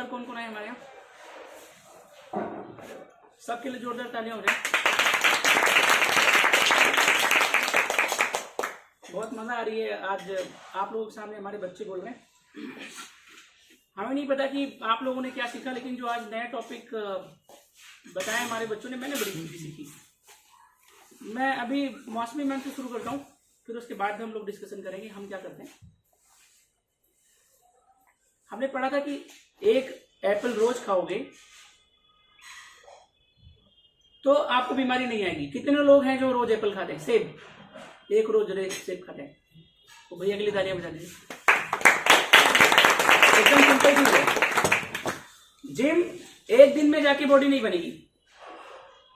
कौन कौन आए हमारे यहाँ? सबके लिए जोरदार तालियां हो जाए। बहुत मजा आ रही है आज आप लोगों के सामने हमारे बच्चे बोल रहे हैं। हमें नहीं पता कि आप लोगों ने क्या सीखा, लेकिन जो आज नया टॉपिक बताया हमारे बच्चों ने, मैंने बड़ी खुशी सीखी। मैं अभी मौसमी मैम से शुरू करता हूँ, फिर उसके बाद हम लोग डिस्कशन करेंगे हम क्या करते हैं। हमने पढ़ा था कि एक एप्पल रोज खाओगे तो आपको बीमारी नहीं आएगी। कितने लोग हैं जो रोज एप्पल खाते हैं? सेब, एक रोज सेब खाते हैं। तो भैया के लिए तालियां बजा दीजिए। एकदम सिंपल चीज है। जिम एक दिन में जाके बॉडी नहीं बनेगी,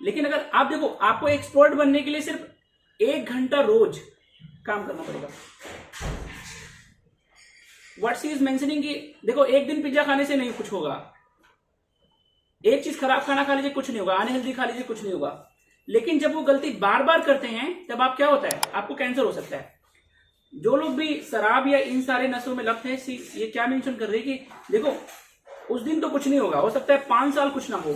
लेकिन अगर आप देखो, आपको एक्सपर्ट बनने के लिए सिर्फ 1 घंटा रोज काम करना पड़ेगा। व्हाट शी इज मेंशनिंग कि देखो, एक दिन पिज्जा खाने से नहीं कुछ होगा, एक चीज खराब खाना खा लीजिए कुछ नहीं होगा, अनहेल्दी खा लीजिए कुछ नहीं होगा। लेकिन जब वो गलती बार बार करते हैं तब आप क्या होता है, आपको कैंसर हो सकता है। जो लोग भी शराब या इन सारे नशों में लगते हैं, ये क्या मेंशन कर रहे हैं कि देखो उस दिन तो कुछ नहीं होगा, हो सकता है 5 साल कुछ ना हो।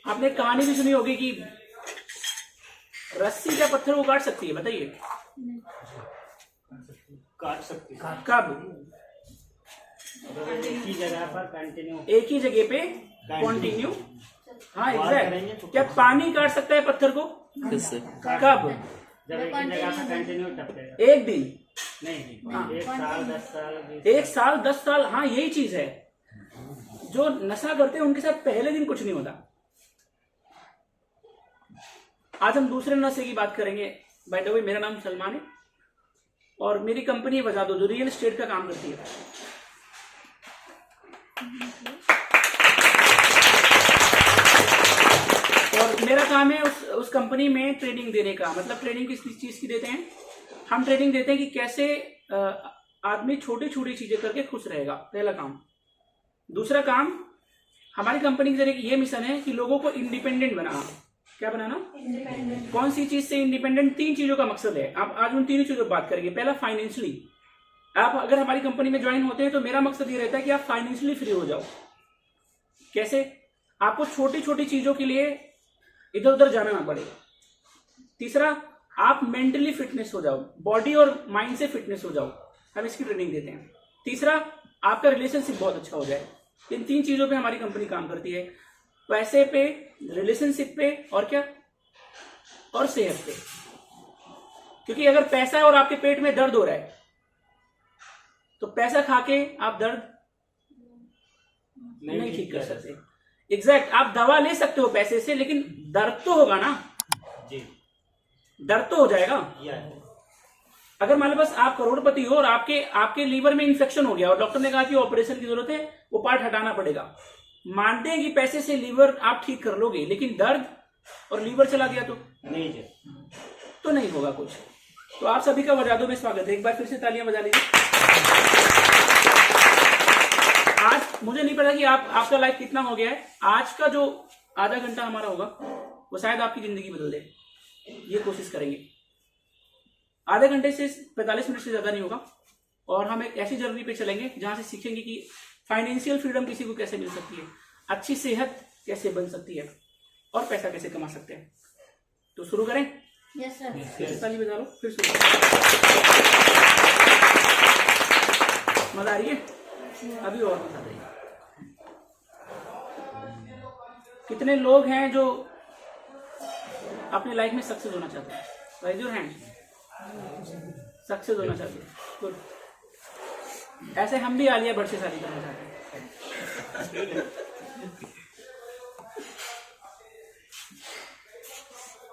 आपने कहानी भी सुनी होगी कि रस्सी क्या पत्थर को काट सकती है? बताइए। काट सकती है। कब? एक ही जगह पर कंटिन्यू, एक ही जगह पे कंटिन्यू। हाँ एग्जैक्ट। क्या पानी काट सकता है पत्थर को? कब? जब एक ही जगह पर कंटिन्यू टपकेगा। एक दिन नहीं, हाँ। 1 साल 10 साल 1 साल 10 साल। हाँ यही चीज है, जो नशा करते हैं उनके साथ पहले दिन कुछ नहीं होता। आज हम दूसरे नशे की बात करेंगे। बाय द वे, मेरा नाम सलमान है और मेरी कंपनी बजा दो जो रियल एस्टेट का काम करती है। और मेरा काम है उस कंपनी में ट्रेनिंग देने का। मतलब ट्रेनिंग किस चीज की देते हैं? हम ट्रेनिंग देते हैं कि कैसे आदमी छोटी छोटी चीजें करके खुश रहेगा, पहला काम। दूसरा काम, हमारी कंपनी के जरिए ये मिशन है कि लोगों को इंडिपेंडेंट बनाना। क्या बनाना? इंडिपेंडेंट। कौन सी चीज से इंडिपेंडेंट? 3 चीजों का मकसद है। आप आज उन 3 चीजों पर बात करेंगे। पहला, फाइनेंशियली। आप अगर हमारी कंपनी में ज्वाइन होते हैं तो मेरा मकसद ये रहता है कि आप फाइनेंशियली फ्री हो जाओ। कैसे? आपको छोटी छोटी चीजों के लिए इधर उधर जाना ना पड़े। तीसरा, आप मेंटली फिटनेस हो जाओ, बॉडी और माइंड से फिटनेस हो जाओ। हम इसकी ट्रेनिंग देते हैं। तीसरा, आपका रिलेशनशिप बहुत अच्छा हो जाए। इन 3 चीजों पे हमारी कंपनी काम करती है। पैसे पे, रिलेशनशिप पे और क्या? और सेहत पे। क्योंकि अगर पैसा है और आपके पेट में दर्द हो रहा है तो पैसा खा के आप दर्द नहीं ठीक कर सकते। एग्जैक्ट। आप दवा ले सकते हो पैसे से, लेकिन दर्द तो होगा ना जी, दर्द तो हो जाएगा। अगर मान लो बस आप करोड़पति हो और आपके लीवर में इंफेक्शन हो गया और डॉक्टर ने कहा कि ऑपरेशन की जरूरत है, वो पार्ट हटाना पड़ेगा। मानते हैं कि पैसे से लीवर आप ठीक कर लोगे, लेकिन दर्द और लीवर चला गया तो नहीं होगा कुछ। तो आप सभी का वजादों में स्वागत है। एक बार फिर से तालियां बजा लीजिए। आज मुझे नहीं पता कि आपका लाइफ कितना हो गया है। आज का जो आधा घंटा हमारा होगा वो शायद आपकी जिंदगी बदल दे, ये कोशिश करेंगे। आधे घंटे से 45 मिनट से ज्यादा नहीं होगा। और हम एक ऐसी जर्नी पे चलेंगे जहां से सीखेंगे कि फाइनेंशियल फ्रीडम किसी को कैसे मिल सकती है, अच्छी सेहत कैसे बन सकती है और पैसा कैसे कमा सकते हैं। तो शुरू करें? Yes sir. ताली बजा लो, फिर शुरू। मजा आ रही है? अभी और मजा आ रही है। कितने लोग हैं जो अपनी लाइफ में सक्सेस होना चाहते हैं? Rise your hand. सक्सेस होना चाहते हैं। गुड। ऐसे हम भी आलिया भट्ट से शादी करना चाहते हैं।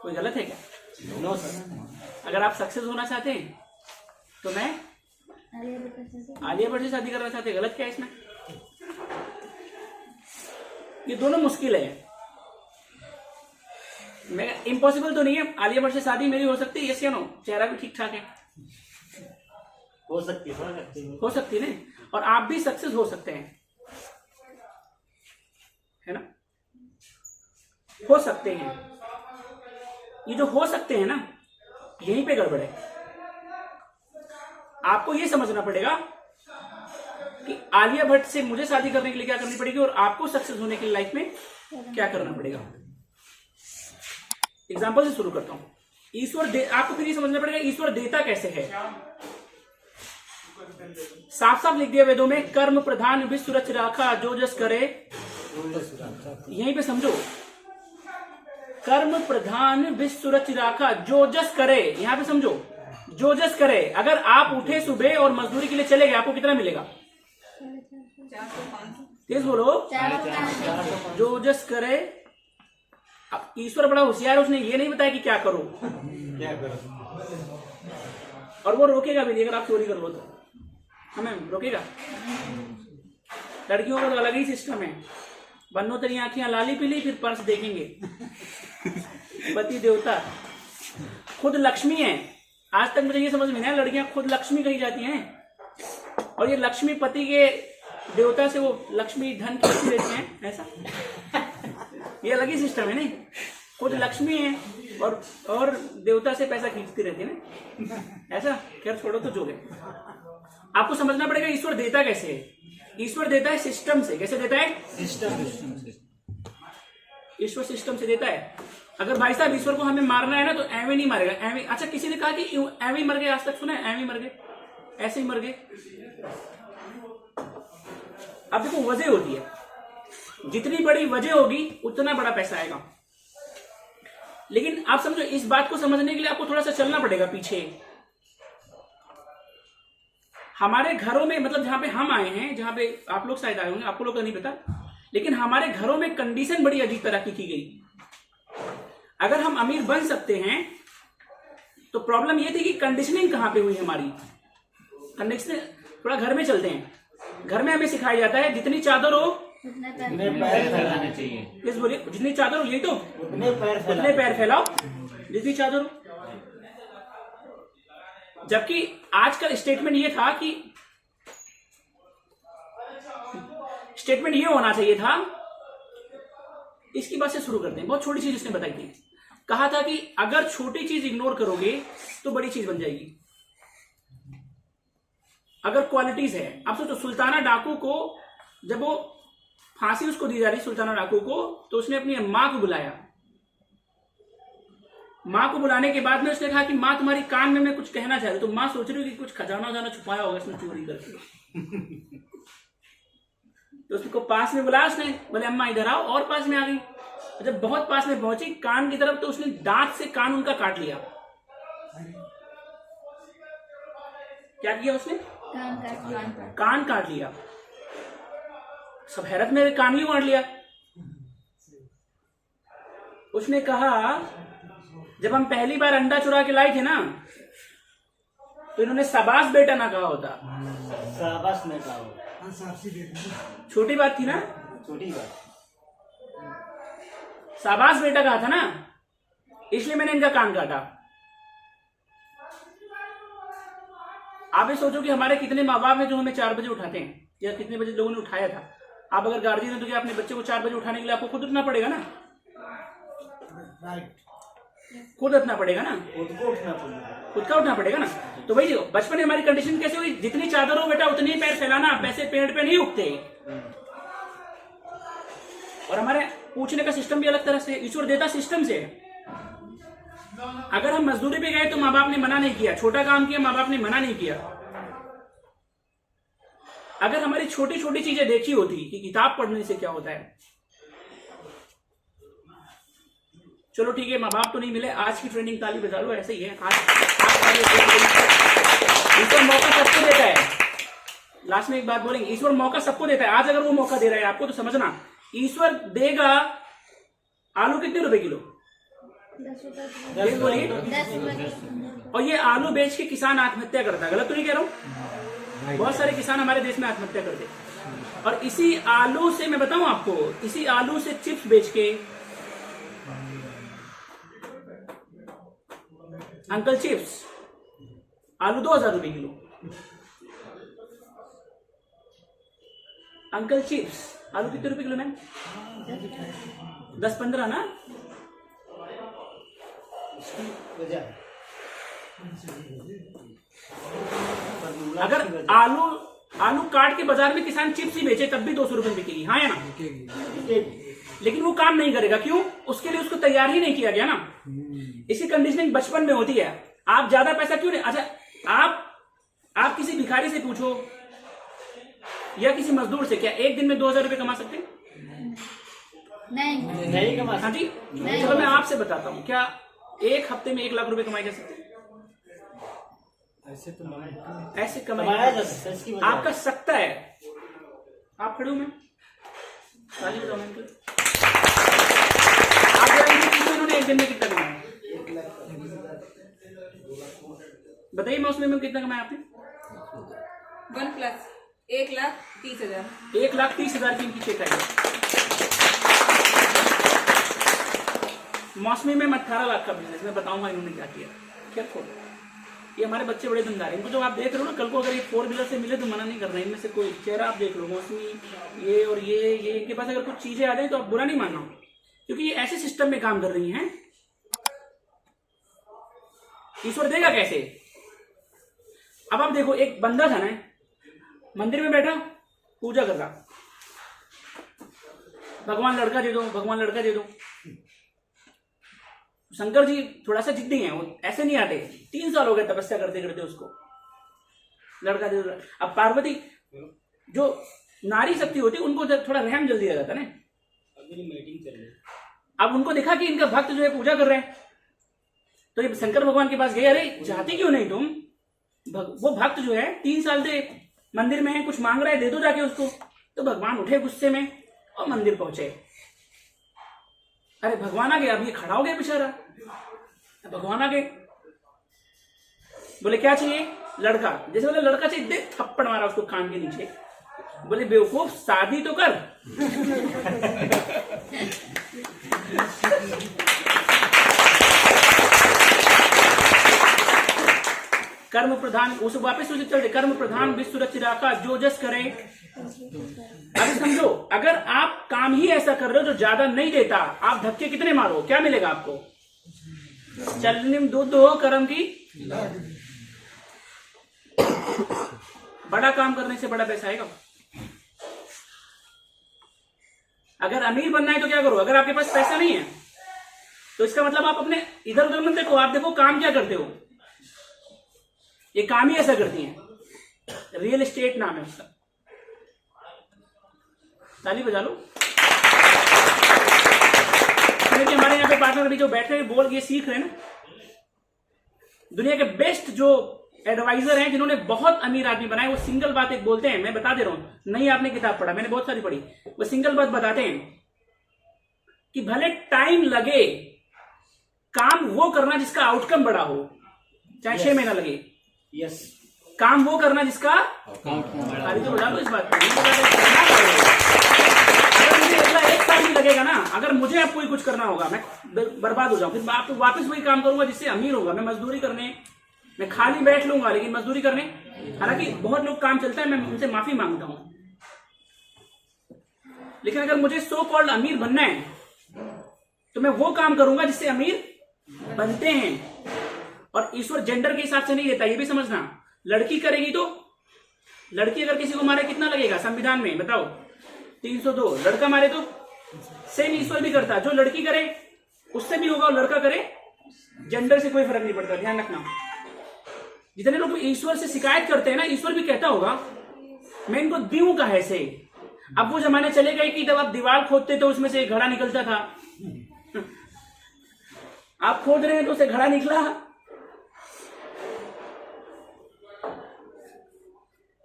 कोई गलत है क्या? No sir. अगर आप सक्सेस होना चाहते हैं तो मैं आलिया भट्ट से शादी करना चाहते हैं। गलत क्या है इसमें? ये दोनों मुश्किल है। मैं इम्पॉसिबल तो नहीं है। आलिया भट्ट से शादी मेरी हो सकती है, यस या नो? चेहरा भी ठीक ठाक है, हो सकती है ना? और आप भी सक्सेस हो सकते हैं, है ना? हो सकते हैं। ये जो हो सकते हैं ना, यहीं पे गड़बड़ है। आपको ये समझना पड़ेगा कि आलिया भट्ट से मुझे शादी करने के लिए क्या करनी पड़ेगी और आपको सक्सेस होने के लिए लाइफ में क्या करना पड़ेगा। एग्जाम्पल से शुरू करता हूं। आपको फिर ये समझना पड़ेगा ईश्वर देता कैसे है। साफ साफ लिख दिया वेदों में, कर्म प्रधान विश्व रच राखा जो जस करे। यहीं पे समझो, कर्म प्रधान विश्व रच राखा जो जस करे। यहां पे समझो, जो जस करे। अगर आप उठे सुबह और मजदूरी के लिए चले गए, आपको कितना मिलेगा? तेज बोलो। जो जस करे। अब ईश्वर बड़ा होशियार है, उसने ये नहीं बताया कि क्या करो, और वो रोकेगा भी नहीं अगर आप चोरी कर लो तो। हमें रोकेगा? लड़कियों का तो अलग ही सिस्टम है। बनो तेरी आंखियां लाली पीली, फिर पर्स देखेंगे। पति देवता खुद लक्ष्मी है। आज तक मुझे ये समझ में नहीं आया, लड़कियां खुद लक्ष्मी कही जाती हैं, और ये लक्ष्मी पति के देवता से वो लक्ष्मी धन खींच लेते हैं। ऐसा ये अलग ही सिस्टम है। नहीं, खुद लक्ष्मी है और देवता से पैसा खींचती रहती है ना। ऐसा खैर छोड़ो, तो जो है आपको समझना पड़ेगा ईश्वर देता कैसे है। ईश्वर देता है सिस्टम से। कैसे देता है? सिस्टम से। ईश्वर सिस्टम से देता है। अगर भाई साहब ईश्वर को हमें मारना है ना, तो एवं नहीं मारेगा। एवं, अच्छा किसी ने कहा कि एवं ही मर गए, आज तक सुना है? एवं ही मर गए, ऐसे ही मर गए। अब देखो, वजह होती है, जितनी बड़ी वजह होगी उतना बड़ा पैसा आएगा। लेकिन आप समझो, इस बात को समझने के लिए आपको थोड़ा सा चलना पड़ेगा पीछे। हमारे घरों में, मतलब जहां पे हम आए हैं, जहां पे आप लोग शायद आए होंगे, आपको लोग का नहीं पता, लेकिन हमारे घरों में कंडीशन बड़ी अजीब तरह की गई। अगर हम अमीर बन सकते हैं तो प्रॉब्लम ये थी कि कंडीशनिंग कहां पे हुई हमारी। कंडीशनिंग थोड़ा घर में चलते हैं। घर में हमें सिखाया जाता है जितनी चादर हो उतने पैर फैलाने चाहिए। इस बोलिए, जितनी चादर हो, यही तो, उतने पैर फैलाओ जितनी चादर हो। जबकि आज का स्टेटमेंट ये था कि स्टेटमेंट ये होना चाहिए था, इसकी बात से शुरू करते हैं। बहुत छोटी चीज इसने बताई थी। कहा था कि अगर छोटी चीज इग्नोर करोगे तो बड़ी चीज बन जाएगी। अगर क्वालिटीज है, आप सोचो, सुल्ताना डाकू को जब वो फांसी उसको दी जा रही, सुल्ताना डाकू को, तो उसने अपनी मां को बुलाया। मां को बुलाने के बाद में उसने कहा कि मां, तुम्हारी कान में मैं कुछ कहना चाह रही। तो मां सोच रही कि कुछ खजाना वजाना छुपाया होगा इसने चोरी करके। तो उसको पास में बुलाया उसने, बोले अम्मा इधर आओ, और पास में आ गई। जब बहुत पास में पहुंची कान की तरफ, तो उसने दांत से कान उनका काट लिया। क्या किया उसने? कान काट लिया। सब हैरत में, कान ही काट लिया। उसने कहा, जब हम पहली बार अंडा चुरा के लाए थे ना, तो इन्होंने शाबाश बेटा ना कहा होता। शाबाश ने कहा होता। छोटी बात थी ना, छोटी बात। शाबाश बेटा कहा था ना, इसलिए मैंने इनका कान काटा। आप ये सोचो कि हमारे कितने माँ बाप हैं जो हमें 4 बजे उठाते हैं, या कितने बजे लोगों ने उठाया था। आप अगर गार्जियन हैं तो क्या अपने बच्चे को 4 बजे उठाने के लिए आपको खुद उठना पड़ेगा ना? खुद उठना पड़ेगा ना, खुद का उठना पड़ेगा ना। तो भाई बचपन में हमारी कंडीशन कैसे हुई? जितनी चादर हो बेटा उतनी पैर फैलाना, पैसे पेड़ पे नहीं उगते। और हमारे पूछने का सिस्टम भी अलग तरह से। ईश्वर देता सिस्टम से। अगर हम मजदूरी पे गए तो माँ बाप ने मना नहीं किया, छोटा काम किया माँ बाप ने मना नहीं किया। अगर हमारी छोटी छोटी चीजें देखी होती कि किताब पढ़ने से क्या होता है। चलो ठीक है, माँ बाप तो नहीं मिले, आज की ट्रेनिंग ताली बजा लो, ऐसे ही है। ईश्वर मौका सबको देता है। लास्ट में एक बात बोलेंगे, ईश्वर मौका सबको देता है। आज अगर वो मौका दे रहा है आपको, तो समझना ईश्वर देगा। आलू कितने रुपए किलो? 10 बोलिए। और ये आलू बेच के किसान आत्महत्या करता है, गलत तो नहीं कह रहा हूं? बहुत सारे किसान हमारे देश में आत्महत्या करते, और इसी आलू से, मैं बताऊं आपको, इसी आलू से चिप्स बेच के, अंकल चिप्स, आलू 2000 रुपए किलो। अंकल चिप्स, आलू कितने रुपए किलो मैम? 10-15 ना। अगर आलू आलू काट के बाजार में किसान चिप्स ही बेचे तब भी 200 रुपए बिकेगी, हाँ या ना? लेकिन वो काम नहीं करेगा, क्यों? उसके लिए उसको तैयार ही नहीं किया गया ना। इसी कंडीशनिंग बचपन में होती है। आप ज्यादा पैसा क्यों नहीं, अच्छा आप किसी भिखारी से पूछो या किसी मजदूर से, क्या एक दिन में 2000 रुपए कमा सकते हैं? नहीं कमा। हाँ जी, चलो मैं आपसे बताता हूँ, क्या एक हफ्ते में 1 लाख रुपए कमाए जा सकते हैं? ऐसे कमाया जा सकता है, इसकी वजह आपका सकता है। आप खड़े हो, मैं ताली बजाओ मैं आप इन्होंने एक दिन में कितना कमाया बताइए? मैं उसमें कितना कमाया आपने? 1,30,000 1,30,000 की इनकी चेक आई। मौसमी में 18 लाख का बिजनेस, मैं बताऊंगा इन्होंने क्या किया। क्या खोल, ये हमारे बच्चे बड़े धंधार हैं, इनको जो आप देख रहे हो ना, कल को अगर ये 4 व्हीलर से मिले तो मना नहीं कर रहे। इनमें से कोई चेहरा आप देख लो, मौसमी ये और ये इनके पास अगर कुछ चीजें आ जाए तो आप बुरा नहीं मानना, क्योंकि ये ऐसे सिस्टम में काम कर रही हैं। ईश्वर देगा कैसे? अब आप देखो, एक बंदा था ना, मंदिर में बैठा पूजा कर रहा, भगवान लड़का दे दो, भगवान लड़का दे दो। शंकर जी थोड़ा सा जिद्दी हैं, वो ऐसे नहीं आते। 3 साल हो गए तपस्या करते करते उसको लड़का दे दो। अब पार्वती जो नारी शक्ति होती है, उनको थोड़ा रहम जल्दी आ जाता है ना। अब उनको देखा कि इनका भक्त जो है पूजा कर रहे हैं, तो ये शंकर भगवान के पास गए, अरे चाहती क्यों नहीं तुम? वो भक्त जो है 3 साल से मंदिर में है, कुछ मांग रहा है, दे दो जाके उसको। तो भगवान उठे गुस्से में और मंदिर पहुंचे। अरे भगवान आ गए, अब ये खड़ा हो गया बेचारा। भगवान आ गए, बोले क्या चाहिए? लड़का। जैसे बोले लड़का चाहिए, दे, थप्पड़ मारा उसको कान के नीचे। बोले बेवकूफ, शादी तो कर। कर्म प्रधान, उसे वापस उसे चलते, कर्म प्रधान विश्व रच राखा, जो जस करे। अभी समझो, अगर आप काम ही ऐसा कर रहे हो जो ज्यादा नहीं देता, आप धक्के कितने मारो, क्या मिलेगा आपको? चलनिम दूध हो कर्म की। बड़ा काम करने से बड़ा पैसा आएगा। अगर अमीर बनना है तो क्या करो? अगर आपके पास पैसा नहीं है तो इसका मतलब आप अपने इधर उधर मत देखो, आप देखो काम क्या करते हो। ये काम ही ऐसा करती हैं। रियल एस्टेट नाम है उसका, ताली बजा लो। देखिए हमारे यहाँ पे पार्टनर भी जो बैठ रहे हैं, बोल ये सीख रहे हैं ना, दुनिया के बेस्ट जो एडवाइजर हैं, जिन्होंने बहुत अमीर आदमी बनाए, वो सिंगल बात एक बोलते हैं, मैं बता दे रहा हूं, नहीं आपने किताब पढ़ा, मैंने बहुत सारी पढ़ी, वो सिंगल बात बताते हैं कि भले टाइम लगे, काम वो करना जिसका आउटकम बड़ा हो, चाहे 6 महीना लगे। यस, काम वो करना जिसका ताली तो बजा लो इस बात पर। अगर मुझे अगला 1 साल भी लगेगा ना, अगर मुझे अब कोई कुछ करना होगा, मैं बर्बाद हो जाऊं, फिर आप वापस वही काम करूंगा जिससे अमीर होगा। मैं मजदूरी करने, मैं खाली बैठ लूंगा लेकिन मजदूरी करने। हालांकि बहुत लोग काम चलता है, मैं उनसे माफी मांगता हूं, लेकिन अगर मुझे सो कॉल्ड अमीर बनना है तो मैं वो काम करूंगा जिससे अमीर बनते हैं। और ईश्वर जेंडर के हिसाब से नहीं देता, ये भी समझना। लड़की करेगी तो, लड़की अगर किसी को मारे कितना लगेगा संविधान में बताओ? 302। लड़का मारे तो सेम ईश्वर भी करता, जो लड़की करे उससे भी होगा और लड़का करे, जेंडर से कोई फर्क नहीं पड़ता, ध्यान रखना। जितने लोग ईश्वर से शिकायत करते हैं ना, ईश्वर भी कहता होगा मैं इनको दूं कहां से। अब वो जमाने चले गए कि जब आप दीवार खोदते तो उसमें से एक घड़ा निकलता था, आप खोद रहे हैं तो उसे घड़ा निकला।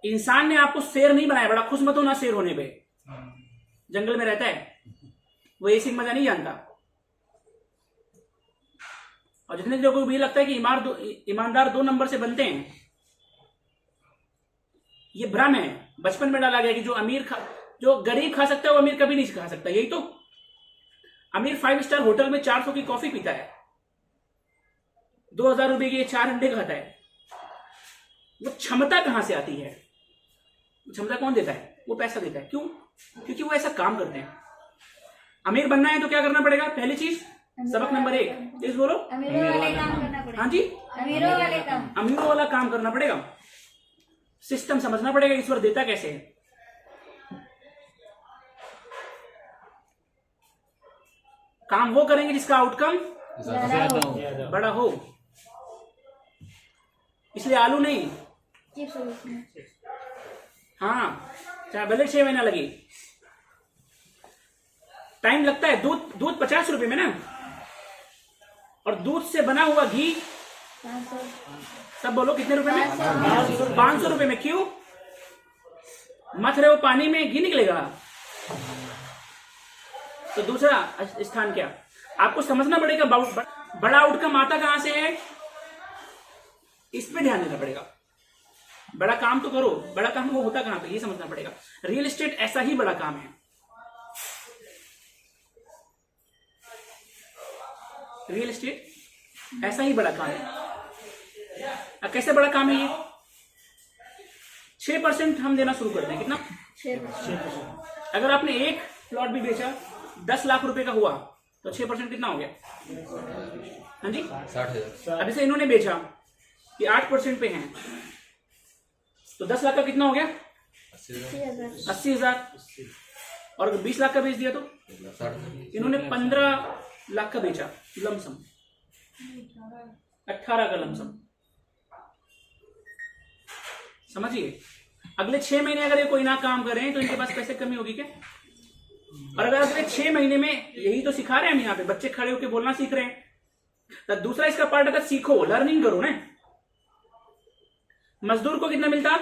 इंसान ने आपको शेर नहीं बनाया, बड़ा खुश मत होना शेर होने पे। जंगल में रहता है वो ऐसी मजा नहीं जानता। और जितने लोगों को भी लगता है कि ईमानदार 2 नंबर से बनते हैं, ये भ्रम है। बचपन में डाला गया कि जो गरीब खा सकता है वो अमीर कभी नहीं खा सकता। यही तो, अमीर 5 स्टार होटल में 400 की कॉफी पीता है, 2000 रुपए के 4 अंडे खाता है। वो क्षमता कहां से आती है? क्षमता कौन देता है? वो पैसा देता है। क्यों? क्योंकि वो ऐसा काम करते हैं। अमीर बनना है तो क्या करना पड़ेगा? पहली चीज, सबक नंबर 1 इस बोलो, अमीरों वाले काम करना पड़ेगा। हाँ जी, अमीरों वाले काम, अमीरों वाला काम करना पड़ेगा। सिस्टम समझना पड़ेगा, ईश्वर देता कैसे है। काम वो करेंगे जिसका आउटकम बड़ा हो, इसलिए आलू नहीं, हाँ, चाहे भले 6 महीना लगे, टाइम लगता है। दूध 50 रुपए में ना, और दूध से बना हुआ घी सब बोलो कितने रुपए में? 500 रुपए में। क्यों? मथ रहे हो पानी में, घी निकलेगा। तो दूसरा स्थान क्या? आपको समझना पड़ेगा बड़ा आउटकम आता कहां से है, इस पे ध्यान देना पड़ेगा। बड़ा काम तो करो, बड़ा काम वो होता कहां पे, ये समझना पड़ेगा। रियल एस्टेट ऐसा ही बड़ा काम है। रियल एस्टेट ऐसा ही बड़ा काम है। कैसे बड़ा काम है ये? 6% हम देना शुरू कर दें। कितना? 6%। अगर आपने एक प्लॉट भी बेचा 10 लाख रुपए का हुआ तो 6% कितना हो गया? हाँ जी, 60,000। अब जैसे इन्होंने बेचा कि 8% पे हैं तो 10 लाख का कितना हो गया? 80,000। और अगर 20 लाख का बेच दिया तो इन्होंने 15 लाख का बेचा लमसम, 18 का लमसम। समझिए, अगले 6 महीने अगर ये कोई ना काम करें तो इनके पास पैसे कमी होगी क्या? और अगर अगले 6 महीने में, यही तो सिखा रहे हैं हम यहाँ पे, बच्चे खड़े होकर बोलना सीख रहे हैं। तो दूसरा इसका पार्ट अगर सीखो, लर्निंग करो ना। मजदूर को कितना मिलता?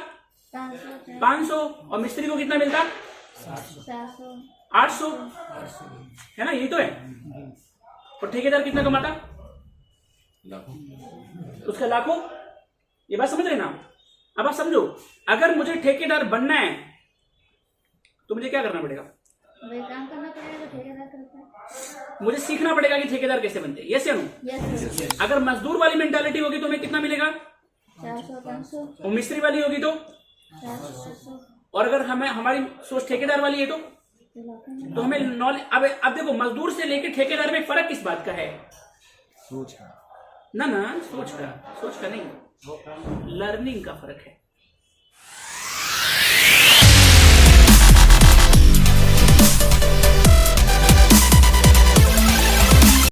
500। और मिस्त्री को कितना मिलता? 800, है ना? यही तो है। और ठेकेदार कितना कमाता? उसका लाखों। ये बात समझ रहे ना? अब आप समझो, अगर मुझे ठेकेदार बनना है तो मुझे क्या करना पड़ेगा? काम करना पड़ेगा, ठेकेदार करता है। मुझे सीखना पड़ेगा कि ठेकेदार कैसे बनते हैं। यस या नो? अगर मजदूर वाली मेंटालिटी होगी तो हमें कितना मिलेगा? 400 500। और मिस्त्री वाली होगी तो 400 और अगर हमें हमारी सोच ठेकेदार वाली है तो हमें नॉलेज। अब देखो, मजदूर से लेकर ठेकेदार में फर्क किस बात का है? सोच ना सोच का नहीं, लर्निंग का फर्क है।